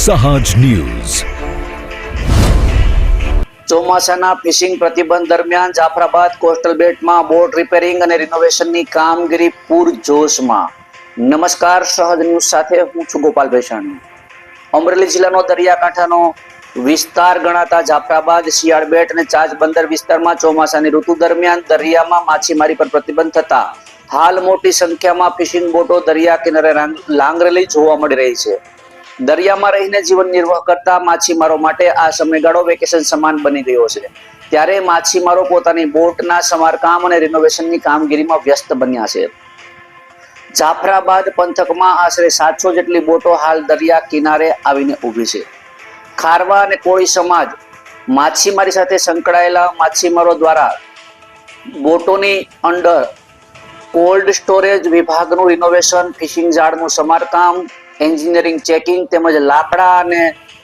સહાજ news. ચોમાસાના fishing પ્રતિબંધ દરમિયાન જાફરાબાદ કોસ્ટલ બેટમાં બોટ રિપેરિંગ અને રિનોવેશનની કામગીરી પૂરજોશમાં. નમસ્કાર, સહજ ન્યૂઝ સાથે હું છું ગોપાલ ભેસાણી. અમરેલી જિલ્લાનો દરિયાકાંઠાનો વિસ્તાર ગણાતા જાફરાબાદ, શિયાળ બેટ અને ચાંચ બંદર વિસ્તારમાં ચોમાસાની ઋતુ દરમિયાન દરિયામાં માછીમારી પર પ્રતિબંધ થતા હાલ મોટી સંખ્યામાં ફિશિંગ બોટો દરિયા કિનારે લાંગરેલી જોવા મળી રહી છે. દરિયામાં રહીને જીવન નિર્વાહ કરતા માછીમારો માટે આ સમયગાળો વેકેશન સમાન બની ગયો છે. ત્યારે માછીમારો પોતાની બોટના સમારકામ અને રિનોવેશનની કામગીરીમાં વ્યસ્ત બન્યા છે. જાફરાબાદ પંથકમાં આશરે 700 જેટલી બોટો હાલ દરિયા કિનારે આવીને ઊભી છે. ખારવા અને કોળી સમાજ માછીમારી સાથે સંકળાયેલા માછીમારો દ્વારા બોટોની અંડર કોલ્ડ સ્ટોરેજ વિભાગનું રિનોવેશન, ફિશિંગ ઝાડનું સમારકામ, એન્જિનિયરિંગ ચેકિંગ તેમજ લાકડા અને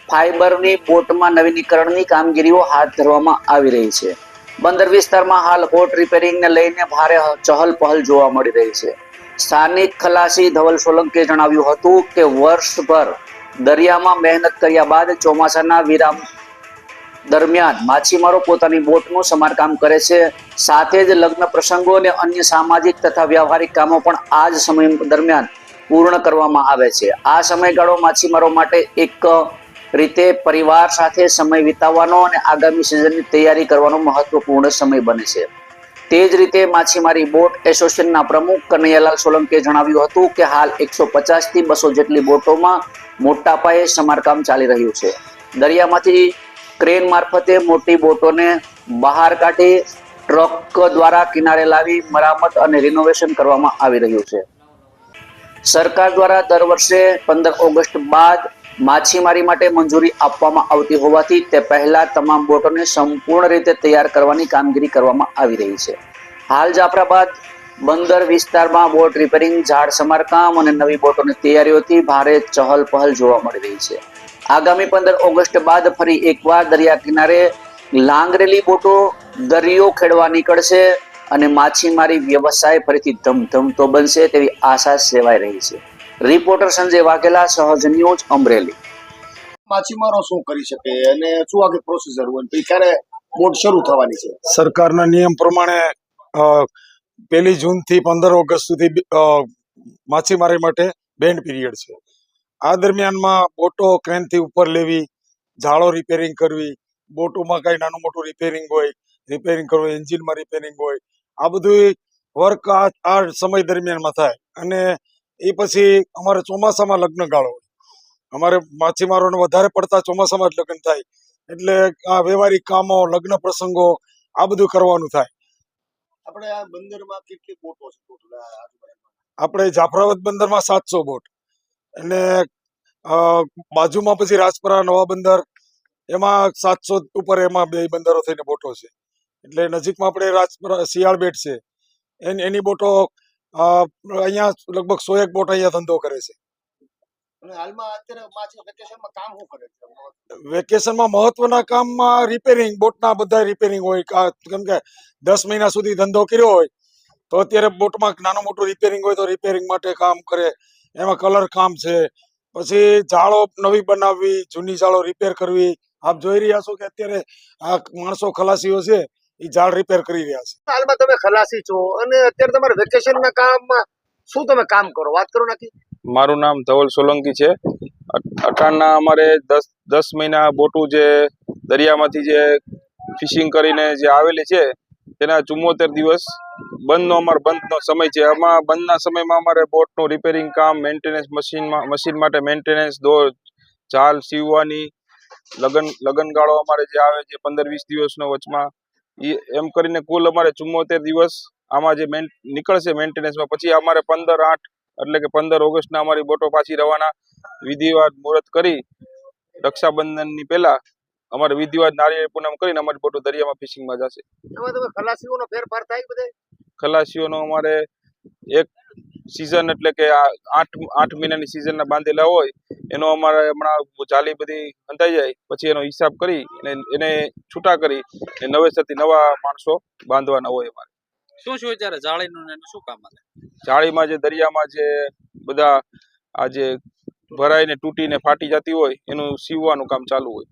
ફાઇબરની બોટમાં નવીનીકરણની કામગીરીઓ હાથ ધરવામાં આવી રહી છે. બંદર વિસ્તારમાં હાલ બોટ રિપેરિંગને લઈને ભારે ચહલ પહલ જોવા મળી રહી છે. સ્થાનિક ખલાસી ધવલ સોલંકીએ જણાવ્યું હતું કે વર્ષભર દરિયામાં મહેનત કર્યા બાદ ચોમાસાના વિરામ દરમિયાન માછીમારો પોતાની બોટનું સમારકામ કરે છે. સાથે જ લગ્ન પ્રસંગો અને અન્ય સામાજિક તથા વ્યવહારિક કામો પણ આ જ સમય દરમિયાન પૂર્ણ કરવામાં આવે છે. આ સમયગાળો માછીમારો માટે એક રીતે પરિવાર સાથે સમય વિતાવવાનો અને આગામી સિઝનની તૈયારી કરવાનો મહત્વપૂર્ણ સમય બને છે. તે જ રીતે માછીમારી બોટ એસોસિએશનના પ્રમુખ કનૈયાલાલ સોલંકીએ જણાવ્યું હતું કે હાલ 150 થી 200 જેટલી બોટોમાં મોટા પાયે સમારકામ ચાલી રહ્યું છે. દરિયામાંથી ક્રેન મારફતે મોટી બોટોને બહાર કાઢી ટ્રક દ્વારા કિનારે લાવી મરામત અને રિનોવેશન કરવામાં આવી રહ્યું છે. સરકાર દ્વારા દર વર્ષે 15 ઓગસ્ટ બાદ માછીમારી માટે મંજૂરી આપવામાં આવતી હોવાથી તે પહેલા તમામ બોટોને સંપૂર્ણ રીતે તૈયાર કરવાની કામગીરી કરવામાં આવી રહી છે. હાલ જાફરાબાદ બંદર વિસ્તારમાં બોટ રિપેરિંગ, ઝાડ સમારકામ અને નવી બોટોની તૈયારીઓથી ભારે ચહલ પહલ જોવા મળી રહી છે. આગામી 15 ઓગસ્ટ બાદ ફરી એકવાર દરિયા કિનારે લાંગરેલી બોટો દરિયો ખેડવા નીકળશે અને માછીમારી વ્યવસાય ફરીથી ધમધમતો બનશે તેવી આશા સેવાઈ રહી છે. રિપોર્ટર સંજય વાઘેલા, સહજ ન્યૂઝ, અમરેલી. માછીમારો શું કરી શકે અને શું આખી પ્રોસીજર હોય પછી ક્યારે બોટ શરૂ થવાની છે? સરકારના નિયમ પ્રમાણે 1 જૂનથી 15 ઓગસ્ટ સુધી માછીમારી માટે બેન્ડ પીરિયડ છે. આ દરમિયાનમાં બોટો ક્રેનથી ઉપર લેવી, જાળો રિપેરિંગ કરવી, બોટોમાં કાંઈ નાનું મોટું રિપેરિંગ હોય, રિપેરિંગ કરવું, એન્જિનમાં રિપેરિંગ હોય, આ બધું વર્ક આ સમય દરમિયાનમાં થાય. અને એ પછી અમારે ચોમાસામાં લગ્ન ગાળો હોય. અમારે માછીમારોને વધારે પડતા ચોમાસામાં જ લગ્ન થાય, એટલે આ વ્યવહારિક કામો, લગ્ન પ્રસંગો આ બધું કરવાનું થાય. આપણે આ બંદરમાં કેટલી બોટો છે ટોટલ? આપણે જાફરાબાદ બંદરમાં 700 બોટ અને બાજુમાં પછી રાજપરા નવા બંદર એમાં 700 ઉપર, એમાં 2 બંદરો થઈને બોટો છે. એટલે નજીકમાં આપણે રાજપરા શિયાળ બેટ છે, એની બોટો અહીંયા લગભગ 101 બોટ અહીંયા ધંધો કરે છે. અને હાલમાં અત્યારે માછી વેકેશનમાં કામ શું કરે છે? વેકેશનમાં મહત્વના કામમાં રિપેરિંગ, બોટના બધા રિપેરિંગ હોય. કેમ કે 10 મહિના સુધી ધંધો કર્યો હોય તો અત્યારે બોટમાં નાનું મોટું રિપેરિંગ હોય તો રિપેરિંગ માટે કામ કરે. એમાં કલર કામ છે, પછી જાળો નવી બનાવવી, જૂની જાળો રિપેર કરવી. આપ જોઈ રહ્યા છો કે અત્યારે આ માણસો ખલાસીઓ છે એ જાળ રિપેર કરી રહ્યા છે. હાલમાં તમે ખલાસી છો અને અત્યારે તમારે વેકેશનના કામમાં શું તમે કામ કરો? વાત કરો નાખી. મારું નામ ધવલ સોલંકી છે. અટાણના અમારે 10 મહિના બોટું જે દરિયામાંથી જે ફિશિંગ કરીને જે આવેલી છે તેના 74 દિવસ બંધનો સમય છે. આમાં બંધના સમયમાં અમારે બોટનું રિપેરિંગ કામ, મેન્ટેનન્સ, મશીન માટે મેન્ટેનન્સ, જાળ સીવવાની, લગનગાળો અમારે જે આવે છે 15-20 દિવસનો વચમાં, એમ કરીને કુલ અમારે 74 દિવસ આમાં જે નીકળશે મેન્ટેનન્સમાં. પછી અમારે 15/8 એટલે કે 15 ઓગસ્ટના અમારી બોટો પાછી રવાના. વિધિવત મુહૂર્ત કરી રક્ષાબંધનની પહેલા અમારે વિધિવત નારિયેળ પૂનમ કરીને અમારી બોટો દરિયામાં ફિશિંગમાં જશે. એમાં તમે ખલાસીઓનો ફેરફાર થાય બધે? ખલાસીઓનો અમારે એક સિઝન એટલે કે 8 મહિનાની સિઝનના બાંધેલા હોય એનો અમારે હમણાં જાલી બધી અંધાઈ જાય પછી એનો હિસાબ કરી એને છૂટા કરી નવેસરથી નવા માણસો બાંધવાના હોય. અમારે શું વિચારે જાળીનું શું કામ આવે? જાળીમાં જે દરિયામાં જે બધા આ જે ભરાઈને તૂટીને ફાટી જતી હોય એનું સીવવાનું કામ ચાલુ હોય.